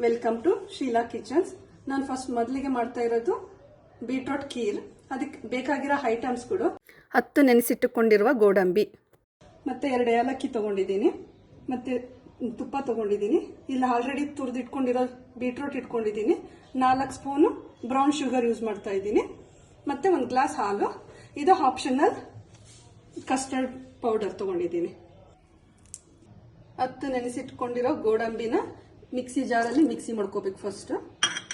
Welcome to Sheela kitchens. ನಾನು first ಮೊದಲಿಗೆ ಮಾಡ್ತಾ ಇರೋದು ಬೀಟ್ರೋಟ್ ಖೀರ್. ಅದಕ್ಕೆ ಬೇಕಾಗಿರೋ ಐಟಮ್ಸ್ಗಳು 10 ನೆನೆಸಿಟ್ಟುಕೊಂಡಿರುವ ಗೋಡಂಬಿ, ಮತ್ತೆ 2 ಏಲಕ್ಕಿ ತಗೊಂಡಿದ್ದೀನಿ, ಮತ್ತೆ ತುಪ್ಪ ತಗೊಂಡಿದ್ದೀನಿ. ಇಲ್ಲಿ ಆಲ್ರೆಡಿ ತುರಿದಿಟ್ಕೊಂಡಿರೋ ಬೀಟ್ರೋಟ್ ಇಟ್ಕೊಂಡಿದ್ದೀನಿ. 4 ಸ್ಪೂನು ಬ್ರೌನ್ ಶುಗರ್ ಯೂಸ್ ಮಾಡ್ತಾ ಇದ್ದೀನಿ, ಮತ್ತೆ 1 ಗ್ಲಾಸ್ ಹಾಲು. ಇದು ಆಪ್ಷನಲ್. ಕಸ್ಟರ್ಡ್ ಪೌಡರ್ ತಗೊಂಡಿದ್ದೀನಿ. 10 ನೆನೆಸಿಟ್ಕೊಂಡಿರೋ ಗೋಡಂಬಿನ ಮಿಕ್ಸಿ ಜಾರಲ್ಲಿ ಮಿಕ್ಸಿ ಮಾಡ್ಕೋಬೇಕು. ಫಸ್ಟ್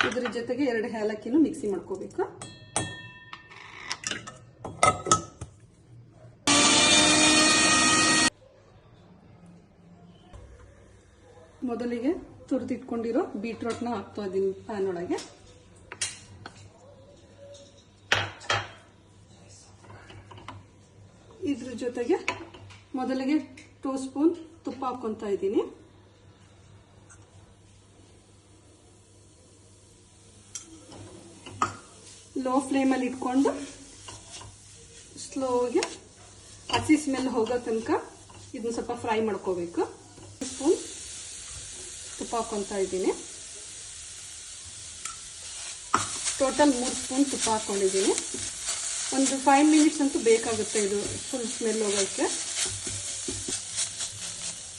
ಇದ್ರ ಜೊತೆಗೆ 2 ಏಲಕ್ಕಿನೂ ಮಿಕ್ಸಿ ಮಾಡ್ಕೋಬೇಕು. ಮೊದಲಿಗೆ ತುರಿದಿಟ್ಕೊಂಡಿರೋ ಬೀಟ್ರೋಟ್ನ ಹಾಕ್ತಾ ಇದ್ದೀನಿ ಪ್ಯಾನ್ ಒಳಗೆ. ಇದ್ರ ಜೊತೆಗೆ ಮೊದಲಿಗೆ 2 ಸ್ಪೂನ್ ತುಪ್ಪ ಹಾಕ್ಕೊಂತ ಇದ್ದೀನಿ. ಲೋ ಫ್ಲೇಮಲ್ಲಿ ಇಟ್ಕೊಂಡು ಸ್ಲೋಗೆ ಹಸಿ ಸ್ಮೆಲ್ ಹೋಗೋ ತನಕ ಇದನ್ನ ಸ್ವಲ್ಪ ಫ್ರೈ ಮಾಡ್ಕೋಬೇಕು. 2 ಸ್ಪೂನ್ ತುಪ್ಪ ಹಾಕ್ಕೊಂತ ಇದ್ದೀನಿ. ಟೋಟಲ್ 3 ಸ್ಪೂನ್ ತುಪ್ಪ ಹಾಕ್ಕೊಂಡಿದ್ದೀನಿ. ಒಂದು 5 ಮಿನಿಟ್ಸ್ ಅಂತೂ ಬೇಕಾಗುತ್ತೆ ಇದು ಫುಲ್ ಸ್ಮೆಲ್ ಹೋಗೋಕ್ಕೆ.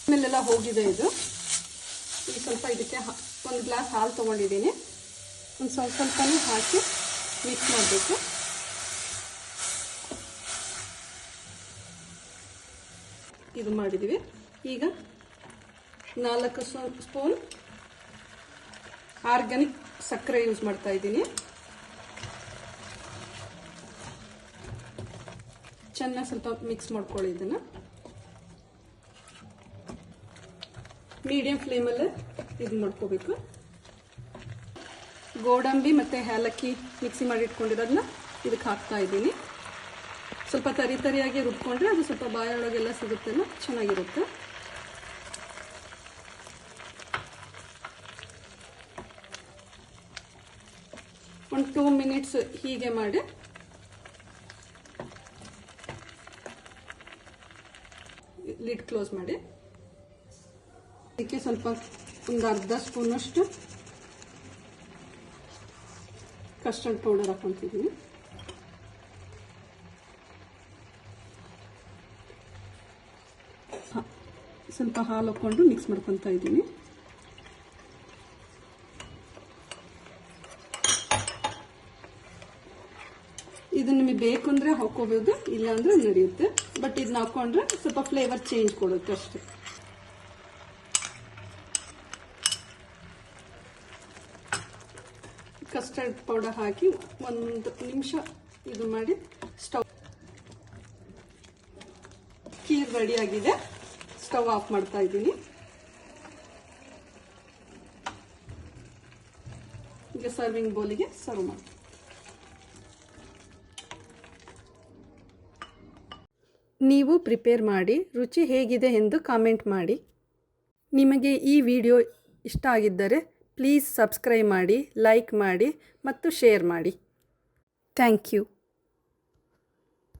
ಸ್ಮೆಲ್ಲೆಲ್ಲ ಹೋಗಿದೆ ಇದು. ಈಗ ಸ್ವಲ್ಪ ಇದಕ್ಕೆ 1 ಗ್ಲಾಸ್ ಹಾಲು ತೊಗೊಂಡಿದ್ದೀನಿ. ಒಂದು ಸ್ವಲ್ಪನೂ ಹಾಕಿ ಮಿಕ್ಸ್ ಮಾಡಬೇಕು. ಇದು ಮಾಡಿದ್ದೀವಿ. ಈಗ 4 ಸ್ಪೂನ್ ಆರ್ಗ್ಯಾನಿಕ್ ಸಕ್ಕರೆ ಯೂಸ್ ಮಾಡ್ತಾ ಇದ್ದೀನಿ. ಚೆನ್ನಾಗಿ ಸ್ವಲ್ಪ ಮಿಕ್ಸ್ ಮಾಡ್ಕೊಳ್ಳಿ. ಇದನ್ನು ಮೀಡಿಯಂ ಫ್ಲೇಮಲ್ಲೇ ಇದು ಮಾಡ್ಕೋಬೇಕು. ಗೋಡಂಬಿ ಮತ್ತು ಏಲಕ್ಕಿ ಮಿಕ್ಸಿ ಮಾಡಿ ಇಟ್ಕೊಂಡಿರೋದನ್ನ ಇದಕ್ಕೆ ಹಾಕ್ತಾ ಇದ್ದೀನಿ. ಸ್ವಲ್ಪ ತರಿಯಾಗಿ ರುಬ್ಕೊಂಡ್ರೆ ಅದು ಸ್ವಲ್ಪ ಬಾಯೊಳಗೆಲ್ಲ ಸಿಗುತ್ತಲ್ಲ, ಚೆನ್ನಾಗಿರುತ್ತೆ. ಒಂದು 2 ಮಿನಿಟ್ಸ್ ಹೀಗೆ ಮಾಡಿ ಲಿಡ್ ಕ್ಲೋಸ್ ಮಾಡಿ ಅದಕ್ಕೆ ಸ್ವಲ್ಪ ಒಂದು ಅರ್ಧ ಸ್ಪೂನಷ್ಟು ಕಸ್ಟರ್ಡ್ ಪೌಡರ್ ಹಾಕ್ಕೊಂತಿದ್ದೀನಿ. ಸ್ವಲ್ಪ ಹಾಲು ಹಾಕ್ಕೊಂಡು ಮಿಕ್ಸ್ ಮಾಡ್ಕೊತಾ ಇದ್ದೀನಿ. ಇದು ನಿಮಗೆ ಬೇಕು ಅಂದರೆ ಹಾಕೋಬೋದು, ಇಲ್ಲಾಂದ್ರೆ ನಡೆಯುತ್ತೆ. ಬಟ್ ಇದನ್ನ ಹಾಕೊಂಡ್ರೆ ಸ್ವಲ್ಪ ಫ್ಲೇವರ್ ಚೇಂಜ್ ಕೊಡುತ್ತೆ ಅಷ್ಟೇ. ಕಸ್ಟರ್ಡ್ ಪೌಡರ್ ಹಾಕಿ 1 ನಿಮಿಷ ಇದು ಮಾಡಿ ಸ್ಟವ್. ಖೀರ್ ರೆಡಿ ಆಗಿದೆ. ಸ್ಟವ್ ಆಫ್ ಮಾಡ್ತಾ ಇದ್ದೀನಿ. ಈಗ ಸರ್ವಿಂಗ್ ಬೌಲಿಗೆ ಸರ್ವ್ ಮಾಡಿ. ನೀವು ಪ್ರಿಪೇರ್ ಮಾಡಿ ರುಚಿ ಹೇಗಿದೆ ಎಂದು ಕಾಮೆಂಟ್ ಮಾಡಿ. ನಿಮಗೆ ಈ ವಿಡಿಯೋ ಇಷ್ಟ ಆಗಿದ್ದರೆ ಪ್ಲೀಸ್ ಸಬ್ಸ್ಕ್ರೈಬ್ ಮಾಡಿ, ಲೈಕ್ ಮಾಡಿ ಮತ್ತು ಶೇರ್ ಮಾಡಿ. Thank you.